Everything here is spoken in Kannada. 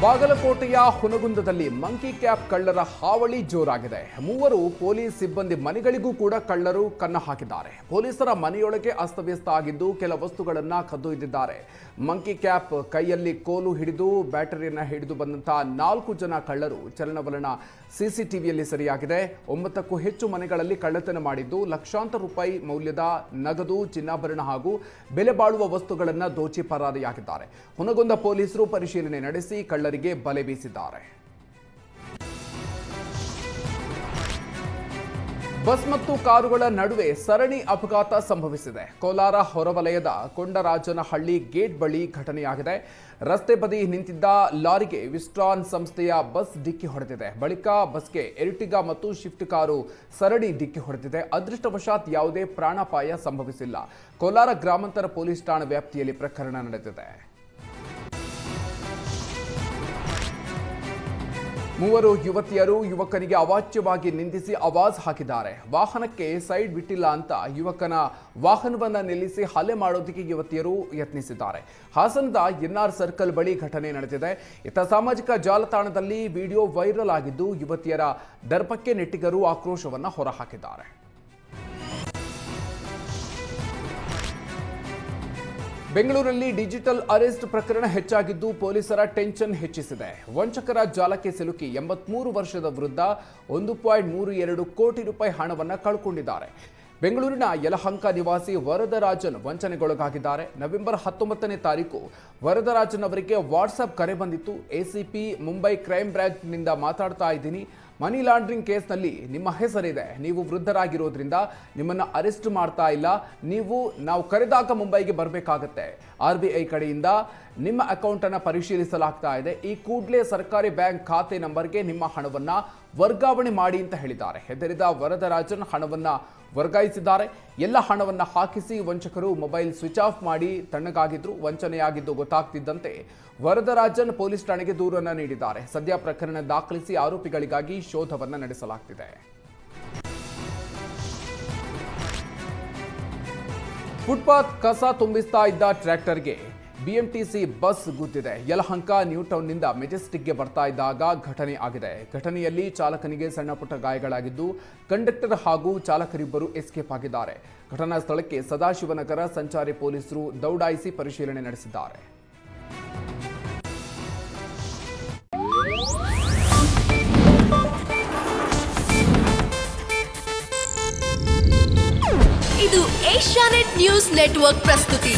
ಬಾಗಲಕೋಟೆಯ ಹುನಗುಂದದಲ್ಲಿ ಮಂಕಿ ಕ್ಯಾಪ್ ಕಳ್ಳರ ಹಾವಳಿ ಜೋರಾಗಿದೆ. ಮೂವರು ಪೊಲೀಸ್ ಸಿಬ್ಬಂದಿ ಮನೆಗಳಿಗೂ ಕೂಡ ಕಳ್ಳರು ಕನ್ನ ಹಾಕಿದ್ದಾರೆ. ಪೊಲೀಸರ ಮನೆಯೊಳಗೆ ಅಸ್ತವ್ಯಸ್ತ ಆಗಿದ್ದು ಕೆಲ ವಸ್ತುಗಳನ್ನು ಕದ್ದೊಯ್ದಿದ್ದಾರೆ. ಮಂಕಿ ಕ್ಯಾಪ್ ಕೈಯಲ್ಲಿ ಕೋಲು ಹಿಡಿದು ಬ್ಯಾಟರಿಯನ್ನು ಹಿಡಿದು ಬಂದಂತಹ 4 ಜನ ಕಳ್ಳರು ಚಲನವಲನ ಸಿಸಿಟಿವಿಯಲ್ಲಿ ಸೆರೆಯಾಗಿದೆ. 9ಕ್ಕೂ ಹೆಚ್ಚು ಮನೆಗಳಲ್ಲಿ ಕಳ್ಳತನ ಮಾಡಿದ್ದು ಲಕ್ಷಾಂತರ ರೂಪಾಯಿ ಮೌಲ್ಯದ ನಗದು, ಚಿನ್ನಾಭರಣ ಹಾಗೂ ಬೆಲೆ ಬಾಳುವ ವಸ್ತುಗಳನ್ನು ದೋಚಿ ಪರಾರಿಯಾಗಿದ್ದಾರೆ. ಹುನಗುಂದ ಪೊಲೀಸರು ಪರಿಶೀಲನೆ ನಡೆಸಿ ಕಳ್ಳರಿಗೆ ಬಲೆ ಬೀಸಿದ್ದಾರೆ. ಬಸ್ ಮತ್ತು ಕಾರುಗಳ ನಡುವೆ ಸರಣಿ ಅಪಘಾತ ಸಂಭವಿಸಿದೆ. ಕೋಲಾರ ಹೊರವಲಯದ ಕೊಂಡರಾಜನಹಳ್ಳಿ ಗೇಟ್ ಬಳಿ ಘಟನೆಯಾಗಿದೆ. ರಸ್ತೆ ಬದಿ ನಿಂತಿದ್ದ ಲಾರಿಗೆ ವಿಸ್ಟ್ರಾನ್ ಸಂಸ್ಥೆಯ ಬಸ್ ಡಿಕ್ಕಿ ಹೊಡೆದಿದೆ. ಬಳಿಕ ಬಸ್ಗೆ ಎರ್ಟಿಗಾ ಮತ್ತು ಶಿಫ್ಟ್ ಕಾರು ಸರಣಿ ಡಿಕ್ಕಿ ಹೊಡೆದಿದೆ. ಅದೃಷ್ಟವಶಾತ್ ಯಾವುದೇ ಪ್ರಾಣಾಪಾಯ ಸಂಭವಿಸಿಲ್ಲ. ಕೋಲಾರ ಗ್ರಾಮಾಂತರ ಪೊಲೀಸ್ ಠಾಣಾ ವ್ಯಾಪ್ತಿಯಲ್ಲಿ ಪ್ರಕರಣ ನಡೆದಿದೆ. ಮೂವರು ಯುವತಿಯರು ಯುವಕನಿಗೆ ಅವಾಚ್ಯವಾಗಿ ನಿಂದಿಸಿ ಆವಾಜ್ ಹಾಕಿದ್ದಾರೆ. ವಾಹನಕ್ಕೆ ಸೈಡ್ ಬಿಟ್ಟಿಲ್ಲ ಅಂತ ಯುವಕನ ವಾಹನವನ್ನು ನಿಲ್ಲಿಸಿ ಹಲ್ಲೆ ಮಾಡೋದಕ್ಕೆ ಯುವತಿಯರು ಯತ್ನಿಸಿದ್ದಾರೆ. ಹಾಸನದ ಎನ್ಆರ್ ಸರ್ಕಲ್ ಬಳಿ ಘಟನೆ ನಡೆದಿದೆ. ಇತ್ತ ಸಾಮಾಜಿಕ ಜಾಲತಾಣದಲ್ಲಿ ವಿಡಿಯೋ ವೈರಲ್ ಆಗಿದ್ದು ಯುವತಿಯರ ದರ್ಪಕ್ಕೆ ನೆಟ್ಟಿಗರು ಆಕ್ರೋಶವನ್ನು ಹೊರಹಾಕಿದ್ದಾರೆ. ಬೆಂಗಳೂರಲ್ಲಿ ಡಿಜಿಟಲ್ ಅರೆಸ್ಟ್ ಪ್ರಕರಣ ಹೆಚ್ಚಾಗಿದ್ದು ಪೊಲೀಸರ ಟೆನ್ಷನ್ ಹೆಚ್ಚಿಸಿದೆ. ವಂಚಕರ ಜಾಲಕ್ಕೆ ಸಿಲುಕಿ 83 ವರ್ಷದ ವೃದ್ಧ 1.32 ಕೋಟಿ ರೂಪಾಯಿ ಹಣವನ್ನು ಕಳ್ಕೊಂಡಿದ್ದಾರೆ. ಬೆಂಗಳೂರಿನ ಯಲಹಂಕ ನಿವಾಸಿ ವರದರಾಜನ್ ವಂಚನೆಗೊಳಗಾಗಿದ್ದಾರೆ. ನವೆಂಬರ್ 19ನೇ ತಾರೀಕು ವರದರಾಜನ್ ಅವರಿಗೆ ವಾಟ್ಸ್ಆಪ್ ಕರೆ ಬಂದಿತ್ತು. ಎಸಿಪಿ ಮುಂಬೈ ಕ್ರೈಮ್ ಬ್ರಾಂಚ್ನಿಂದ ಮಾತಾಡ್ತಾ ಇದ್ದೀನಿ. ಮನಿ ಲಾಂಡ್ರಿಂಗ್ ಕೇಸ್ನಲ್ಲಿ ನಿಮ್ಮ ಹೆಸರಿದೆ. ನೀವು ವೃದ್ಧರಾಗಿರೋದ್ರಿಂದ ನಿಮ್ಮನ್ನು ಅರೆಸ್ಟ್ ಮಾಡ್ತಾ ಇಲ್ಲ. ನಾವು ಕರೆದಾಗ ಮುಂಬೈಗೆ ಬರಬೇಕಾಗತ್ತೆ. RBI ಕಡೆಯಿಂದ ನಿಮ್ಮ ಅಕೌಂಟನ್ನು ಪರಿಶೀಲಿಸಲಾಗ್ತಾ ಇದೆ. ಈ ಕೂಡಲೇ ಸರ್ಕಾರಿ ಬ್ಯಾಂಕ್ ಖಾತೆ ನಂಬರ್ಗೆ ನಿಮ್ಮ ಹಣವನ್ನು ವರ್ಗಾವಣೆ ಮಾಡಿ ಅಂತ ಹೇಳಿದ್ದಾರೆ. ಹೆದರಿದ ವರದರಾಜನ್ ಹಣವನ್ನು ವರ್ಗಾಯಿಸಿದ್ದಾರೆ. ಎಲ್ಲ ಹಣವನ್ನು ಹಾಕಿಸಿ ವಂಚಕರು ಮೊಬೈಲ್ ಸ್ವಿಚ್ ಆಫ್ ಮಾಡಿ ತಣ್ಣಗಾಗಿದ್ರು. ವಂಚನೆಯಾಗಿದ್ದು ಗೊತ್ತಾಗ್ತಿದ್ದಂತೆ ವರದರಾಜನ್ ಪೊಲೀಸ್ ಠಾಣೆಗೆ ದೂರನ್ನು ನೀಡಿದ್ದಾರೆ. ಸದ್ಯ ಪ್ರಕರಣ ದಾಖಲಿಸಿ ಆರೋಪಿಗಳಿಗಾಗಿ ಶೋಧವನ್ನು ನಡೆಸಲಾಗ್ತಿದೆ. ಫುಟ್ಪಾತ್ ಕಸ ತುಂಬಿಸ್ತಾ ಇದ್ದ ಟ್ರ್ಯಾಕ್ಟರ್ಗೆ BMTC ಬಸ್ ಗುದ್ದಿದೆ. ಯಲಹಂಕ ನ್ಯೂ ಟೌನ್ನಿಂದ ಮೆಜೆಸ್ಟಿಕ್ಗೆ ಬರ್ತಾ ಇದ್ದಾಗ ಘಟನೆ ಆಗಿದೆ. ಘಟನೆಯಲ್ಲಿ ಚಾಲಕನಿಗೆ ಸಣ್ಣ ಪುಟ್ಟ ಗಾಯಗಳಾಗಿದ್ದು ಕಂಡಕ್ಟರ್ ಹಾಗೂ ಚಾಲಕರಿಬ್ಬರು ಎಸ್ಕೇಪ್ ಆಗಿದ್ದಾರೆ. ಘಟನಾ ಸ್ಥಳಕ್ಕೆ ಸದಾಶಿವನಗರ ಸಂಚಾರಿ ಪೊಲೀಸರು ದೌಡಾಯಿಸಿ ಪರಿಶೀಲನೆ ನಡೆಸಿದ್ದಾರೆ. ಇದು ಏಷ್ಯಾನೆಟ್ ನ್ಯೂಸ್ ನೆಟ್ವರ್ಕ್ ಪ್ರಸ್ತುತಿ.